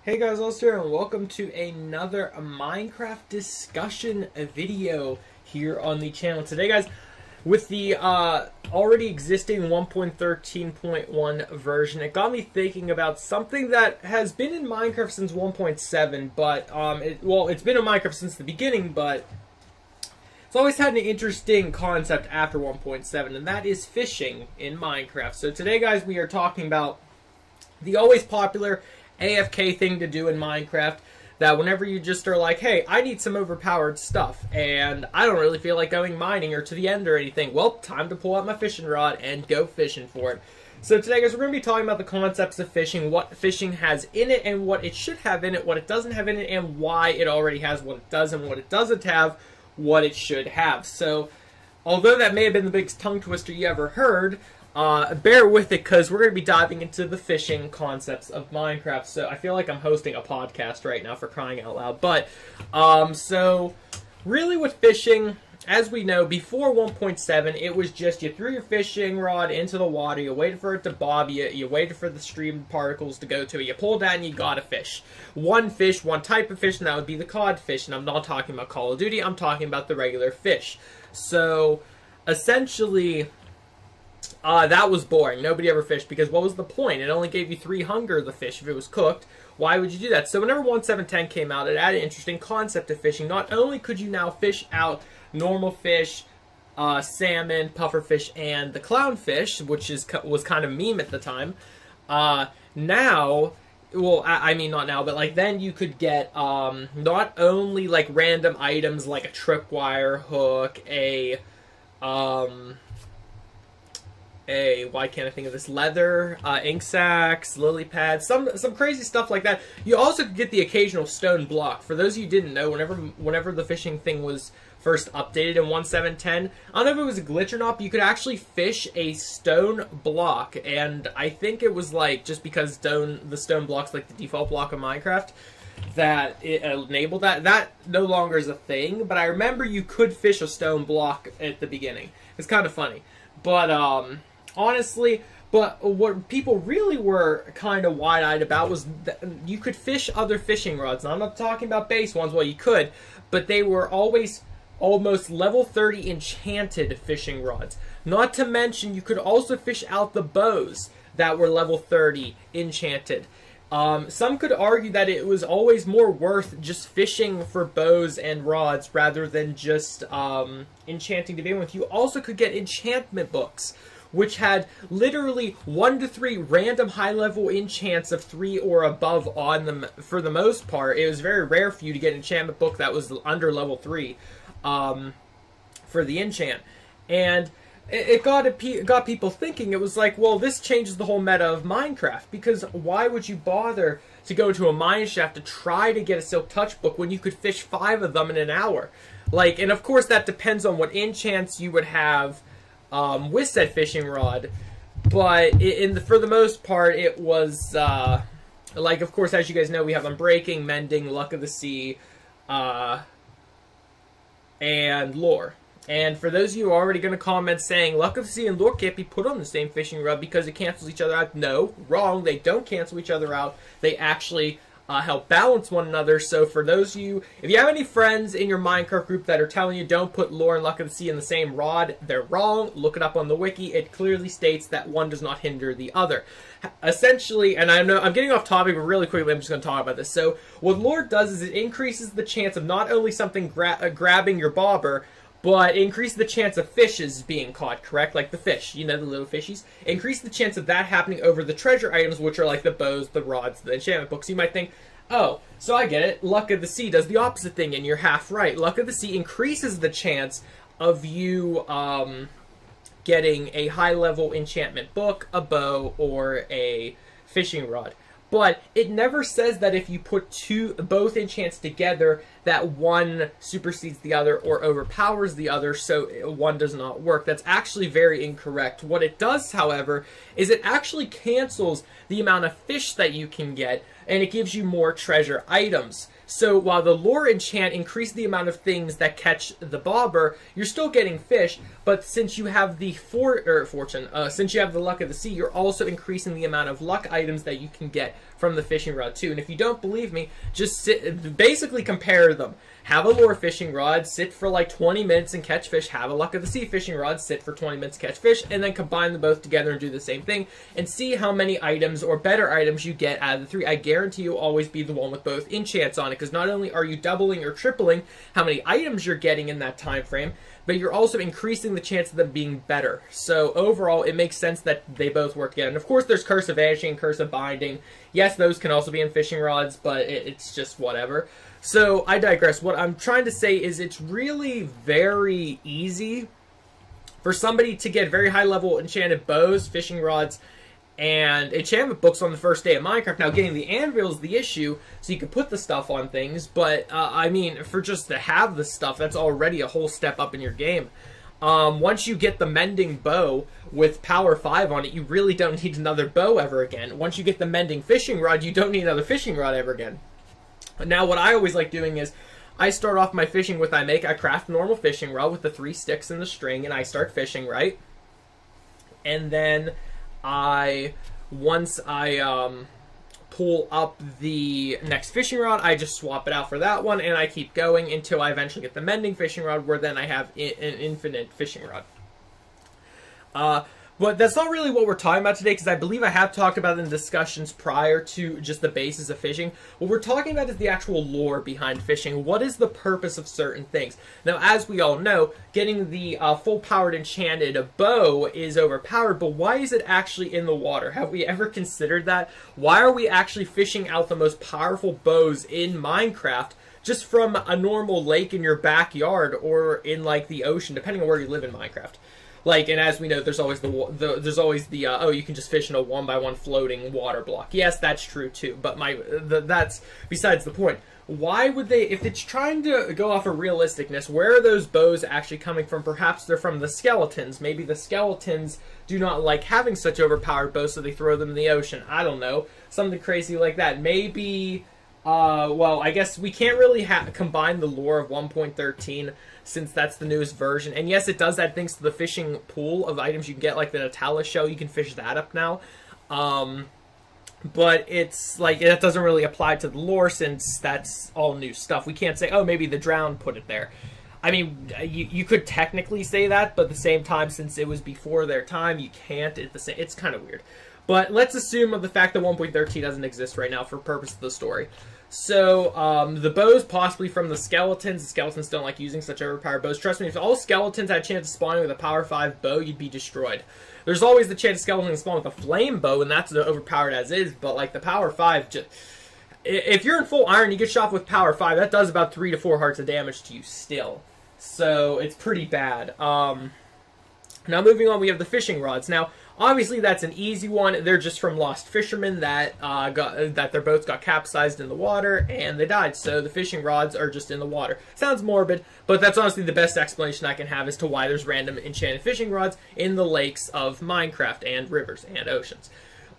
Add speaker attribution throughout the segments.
Speaker 1: Hey guys, Alistair, and welcome to another Minecraft discussion video here on the channel. Today, guys, with the already existing 1.13.1 version, it got me thinking about something that has been in Minecraft since 1.7, but it's been in Minecraft since the beginning, but it's always had an interesting concept after 1.7, and that is fishing in Minecraft. So today, guys, we are talking about the always popular AFK thing to do in Minecraft, that whenever you just are like, hey, I need some overpowered stuff, and I don't really feel like going mining or to the end or anything, well, time to pull out my fishing rod and go fishing for it. So today, guys, we're going to be talking about the concepts of fishing, what fishing has in it and what it should have in it, what it doesn't have in it, and why it already has what it does and what it doesn't have, what it should have. So, although that may have been the biggest tongue twister you ever heard, bear with it, because we're going to be diving into the fishing concepts of Minecraft. So I feel like I'm hosting a podcast right now, for crying out loud. But, so really with fishing, as we know, before 1.7, it was just you threw your fishing rod into the water, you waited for it to bob, you waited for the stream particles to go to it, you pulled out and you got a fish. One fish, one type of fish, and that would be the cod fish. And I'm not talking about Call of Duty, I'm talking about the regular fish. So, essentially, that was boring. Nobody ever fished, because what was the point? It only gave you 3 hunger, the fish, if it was cooked. Why would you do that? So whenever 1.7.10 came out, it added an interesting concept to fishing. Not only could you now fish out normal fish, salmon, pufferfish, and the clownfish, which was kind of a meme at the time. Now, well, I mean not now, but like then you could get not only like random items like a tripwire hook, why can't I think of this, leather, ink sacs, lily pads, some crazy stuff like that. You also could get the occasional stone block. For those of you who didn't know, whenever the fishing thing was first updated in 1.7.10, I don't know if it was a glitch or not, but you could actually fish a stone block, and I think it was like, just because the stone block's like the default block of Minecraft, that it enabled that. That no longer is a thing, but I remember you could fish a stone block at the beginning. It's kind of funny. But, honestly, what people really were kind of wide-eyed about was that you could fish other fishing rods. Now, I'm not talking about base ones, well, you could, but they were always almost level 30 enchanted fishing rods. Not to mention, you could also fish out the bows that were level 30 enchanted. Some could argue that it was always more worth just fishing for bows and rods rather than just enchanting to begin with. You also could get enchantment books, which had literally 1 to 3 random high-level enchants of 3 or above on them. For the most part, it was very rare for you to get an enchantment book that was under level 3 for the enchant. And it got people thinking. It was like, well, this changes the whole meta of Minecraft, because why would you bother to go to a mine shaft to try to get a Silk Touch book when you could fish 5 of them in an hour? Like, and of course that depends on what enchants you would have with said fishing rod, but for the most part, it was like, of course, as you guys know, we have Unbreaking, Mending, Luck of the Sea, and Lore. And for those of you who are already going to comment saying Luck of the Sea and Lore can't be put on the same fishing rod because it cancels each other out, no, wrong. They don't cancel each other out. They actually help balance one another. So for those of you, if you have any friends in your Minecraft group that are telling you don't put Lore and Luck of the Sea in the same rod, they're wrong. Look it up on the wiki. It clearly states that one does not hinder the other. Essentially, and I know I'm getting off topic, but really quickly I'm just going to talk about this. So what Lore does is it increases the chance of not only something grabbing your bobber, but increase the chance of fishes being caught, correct? Like the fish, you know, the little fishies. Increase the chance of that happening over the treasure items, which are like the bows, the rods, the enchantment books. You might think, oh, so I get it. Luck of the Sea does the opposite thing, and you're half right. Luck of the Sea increases the chance of you getting a high-level enchantment book, a bow, or a fishing rod. But it never says that if you put both enchants together, that one supersedes the other or overpowers the other, so one does not work. That's actually very incorrect. What it does, however, is it actually cancels the amount of fish that you can get, and it gives you more treasure items. So while the Lore enchant increased the amount of things that catch the bobber, you're still getting fish, But since you have the since you have the luck of the sea, you're also increasing the amount of luck items that you can get from the fishing rod too. And if you don't believe me, just basically compare them. Have a lure fishing rod, sit for like 20 minutes and catch fish. Have a luck of the sea fishing rod, sit for 20 minutes, catch fish, and then combine them both together and do the same thing, and see how many items or better items you get out of the three. I guarantee you'll always be the one with both enchants on it, because not only are you doubling or tripling how many items you're getting in that time frame, but you're also increasing the chance of them being better. So overall, it makes sense that they both work together. And of course, there's Curse of Vanishing and Curse of Binding. Yes, those can also be in fishing rods, but it's just whatever. So I digress. What I'm trying to say is it's really very easy for somebody to get very high level enchanted bows, fishing rods, and enchantment books on the first day of Minecraft. Now, getting the anvil is the issue, so you can put the stuff on things, but I mean, for just to have the stuff, that's already a whole step up in your game. Once you get the mending bow with power 5 on it, you really don't need another bow ever again. Once you get the mending fishing rod, you don't need another fishing rod ever again. Now, what I always like doing is, I start off my fishing with, I craft a normal fishing rod with the 3 sticks and the string, and I start fishing, right? And then once I pull up the next fishing rod, I just swap it out for that one, and I keep going until I eventually get the mending fishing rod, where then I have an infinite fishing rod. But that's not really what we're talking about today, because I believe I have talked about it in discussions prior to just the basis of fishing. What we're talking about is the actual lore behind fishing. What is the purpose of certain things? Now, as we all know, getting the full-powered enchanted bow is overpowered, but why is it actually in the water? Have we ever considered that? Why are we actually fishing out the most powerful bows in Minecraft just from a normal lake in your backyard or in, like, the ocean, depending on where you live in Minecraft? Like, and as we know, there's always oh, you can just fish in a 1x1 floating water block. Yes, that's true too, but that's besides the point. Why would they, if it's trying to go off of realisticness, where are those bows actually coming from? Perhaps they're from the skeletons. Maybe the skeletons do not like having such overpowered bows, so they throw them in the ocean. I don't know. Something crazy like that. Maybe, well, I guess we can't really combine the lore of 1.13 since that's the newest version. And yes, it does add things to the fishing pool of items you can get, like the Natalis shell. You can fish that up now. But it's like, that doesn't really apply to the lore since that's all new stuff. We can't say, oh, maybe the Drowned put it there. I mean, you could technically say that, but at the same time, since it was before their time, you can't. It's kind of weird. But let's assume of the fact that 1.13 doesn't exist right now for purpose of the story. So, the bows possibly from the skeletons. The skeletons don't like using such overpowered bows. Trust me, if all skeletons had a chance of spawning with a power 5 bow, you'd be destroyed. There's always the chance of skeletons spawn with a flame bow, and that's overpowered as is, but like the power 5, just, if you're in full iron, you get shot with power 5, that does about 3 to 4 hearts of damage to you still. So, it's pretty bad. Now, moving on, we have the fishing rods. Now, obviously, that's an easy one. They're just from lost fishermen that their boats got capsized in the water and they died. So the fishing rods are just in the water. Sounds morbid, but that's honestly the best explanation I can have as to why there's random enchanted fishing rods in the lakes of Minecraft and rivers and oceans.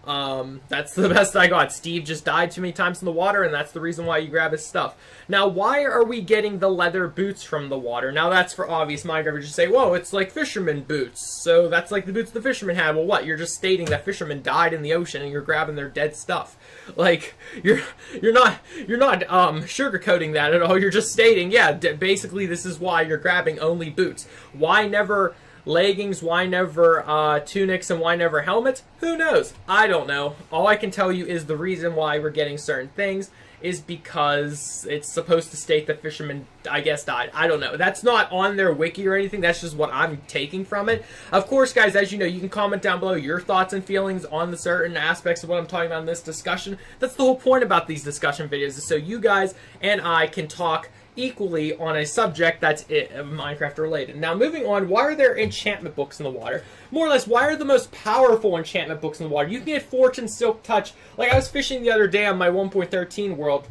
Speaker 1: That's the best I got. Steve just died too many times in the water, and that's the reason why you grab his stuff. Now, why are we getting the leather boots from the water? Now, that's for obvious Minecraft. Just say, whoa, it's like fisherman boots. So that's like the boots the fishermen had. Well, what? You're just stating that fishermen died in the ocean, and you're grabbing their dead stuff. Like, you're not sugarcoating that at all. You're just stating, yeah, basically this is why you're grabbing only boots. Why never leggings, why never tunics, and why never helmets? Who knows? I don't know. All I can tell you is the reason why we're getting certain things is because it's supposed to state that fishermen, I guess, died. I don't know. That's not on their wiki or anything. That's just what I'm taking from it. Of course, guys, as you know, you can comment down below your thoughts and feelings on the certain aspects of what I'm talking about in this discussion. That's the whole point about these discussion videos, is so you guys and I can talk equally on a subject that's Minecraft related. Now, moving on, why are there enchantment books in the water? More or less, why are the most powerful enchantment books in the water? You can get Fortune, Silk Touch. Like, I was fishing the other day on my 1.13 world,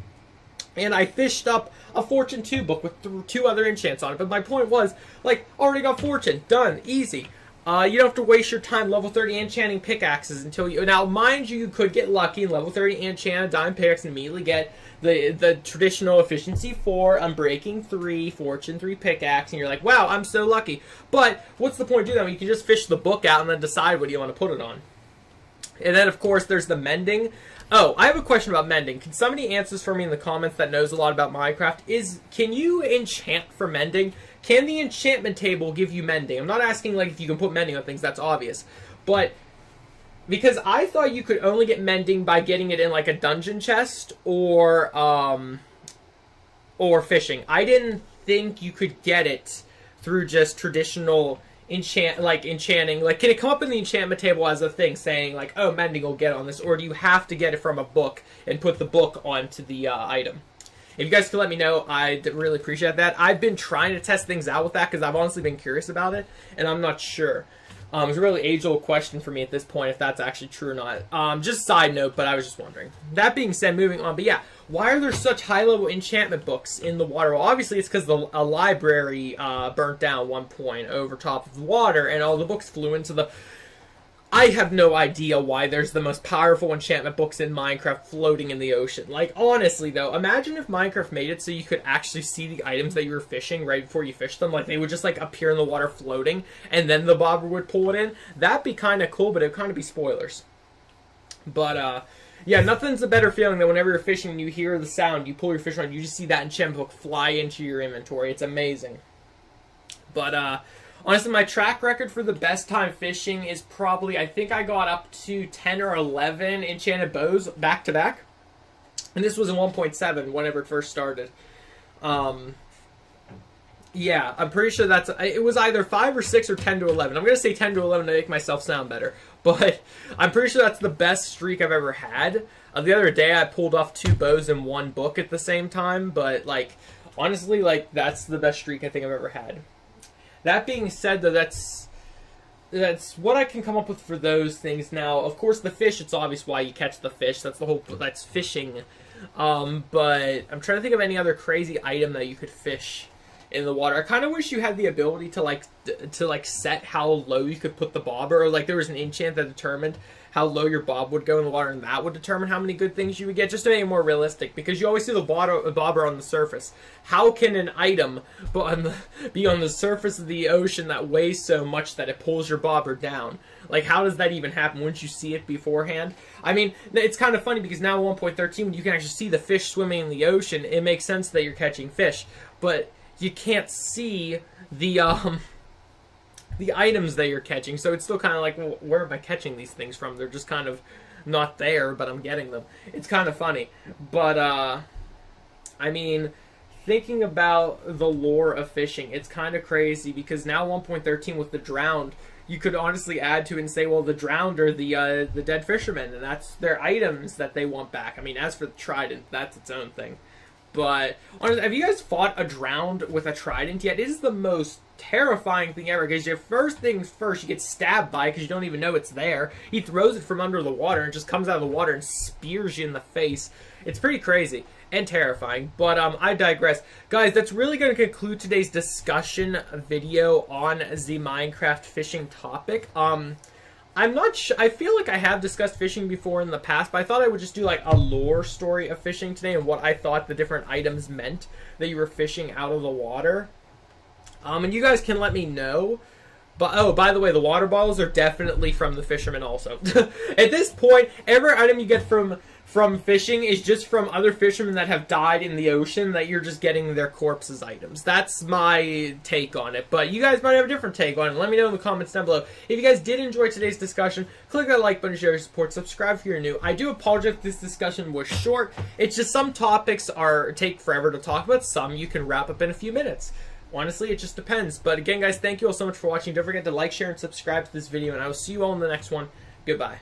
Speaker 1: and I fished up a Fortune 2 book with 2 other enchants on it. But my point was, like, already got Fortune. Done. Easy. You don't have to waste your time level 30 enchanting pickaxes until you... Now, mind you, you could get lucky and level 30 enchant a diamond pickaxe and immediately get the traditional efficiency 4, unbreaking 3, fortune 3 pickaxe, and you're like, wow, I'm so lucky. But what's the point of doing that? You can just fish the book out and then decide what you want to put it on. And then, of course, there's the mending. Oh, I have a question about mending. Can somebody answer this for me in the comments that knows a lot about Minecraft? Can you enchant for mending? Can the enchantment table give you mending? I'm not asking like if you can put mending on things, that's obvious. But because I thought you could only get mending by getting it in like a dungeon chest or fishing. I didn't think you could get it through just traditional enchanting. Like, can it come up in the enchantment table as a thing saying like, oh, mending will get on this, or do you have to get it from a book and put the book onto the item? If you guys could let me know, I'd really appreciate that. I've been trying to test things out with that because I've honestly been curious about it, and I'm not sure. It's a really age-old question for me at this point if that's actually true or not. Just a side note, but I was just wondering. That being said, moving on. But yeah, why are there such high-level enchantment books in the water? Well, obviously it's because a library burnt down at one point over top of the water, and all the books flew into the... I have no idea why there's the most powerful enchantment books in Minecraft floating in the ocean. Like, honestly, though, imagine if Minecraft made it so you could actually see the items that you were fishing right before you fished them. Like, they would just, like, appear in the water floating, and then the bobber would pull it in. That'd be kind of cool, but it would kind of be spoilers. But, yeah, nothing's a better feeling than whenever you're fishing and you hear the sound, you pull your fish rod, you just see that enchantment book fly into your inventory. It's amazing. But, honestly, my track record for the best time fishing is probably, I think I got up to 10 or 11 enchanted bows back-to-back. And this was in 1.7 whenever it first started. Yeah, I'm pretty sure it was either 5 or 6 or 10 to 11. I'm going to say 10 to 11 to make myself sound better. But I'm pretty sure that's the best streak I've ever had. The other day I pulled off 2 bows in 1 book at the same time. But, like, honestly, like, that's the best streak I think I've ever had. That being said, though, that's what I can come up with for those things. Now, of course, the fish, it's obvious why you catch the fish. That's the whole, that's fishing. But I'm trying to think of any other crazy item that you could fish in the water. I kind of wish you had the ability to set how low you could put the bobber, or like there was an enchant that determined how low your bob would go in the water, and that would determine how many good things you would get, just to make it more realistic, because you always see the bobber on the surface. How can an item be on the surface of the ocean that weighs so much that it pulls your bobber down? Like, how does that even happen? Wouldn't you see it beforehand? I mean, it's kind of funny, because now 1.13, when you can actually see the fish swimming in the ocean, it makes sense that you're catching fish, but you can't see the items that you're catching, so it's still kind of like, well, where am I catching these things from? They're just kind of not there, but I'm getting them. It's kind of funny. But, I mean, thinking about the lore of fishing, it's kind of crazy, because now 1.13 with the drowned, you could honestly add to it and say, well, the drowned are the dead fishermen, and that's their items that they want back. I mean, as for the trident, that's its own thing. But, honestly, have you guys fought a drowned with a trident yet? It is the most terrifying thing ever, because your first things first, you get stabbed by it because you don't even know it's there. He throws it from under the water and just comes out of the water and spears you in the face. It's pretty crazy and terrifying, but I digress. Guys, that's really going to conclude today's discussion video on the Minecraft fishing topic. I'm not sure. I feel like I have discussed fishing before in the past, but I thought I would just do like a lore story of fishing today and what I thought the different items meant that you were fishing out of the water. And you guys can let me know. But, oh, by the way, the water bottles are definitely from the fishermen also. At this point, every item you get from fishing is just from other fishermen that have died in the ocean that you're just getting their corpses items. That's my take on it. But you guys might have a different take on it. Let me know in the comments down below. If you guys did enjoy today's discussion, click that like button, share your support, subscribe if you're new. I do apologize if this discussion was short. It's just some topics take forever to talk about. Some you can wrap up in a few minutes. Honestly, it just depends. But again, guys, thank you all so much for watching. Don't forget to like, share, and subscribe to this video, and I will see you all in the next one. Goodbye.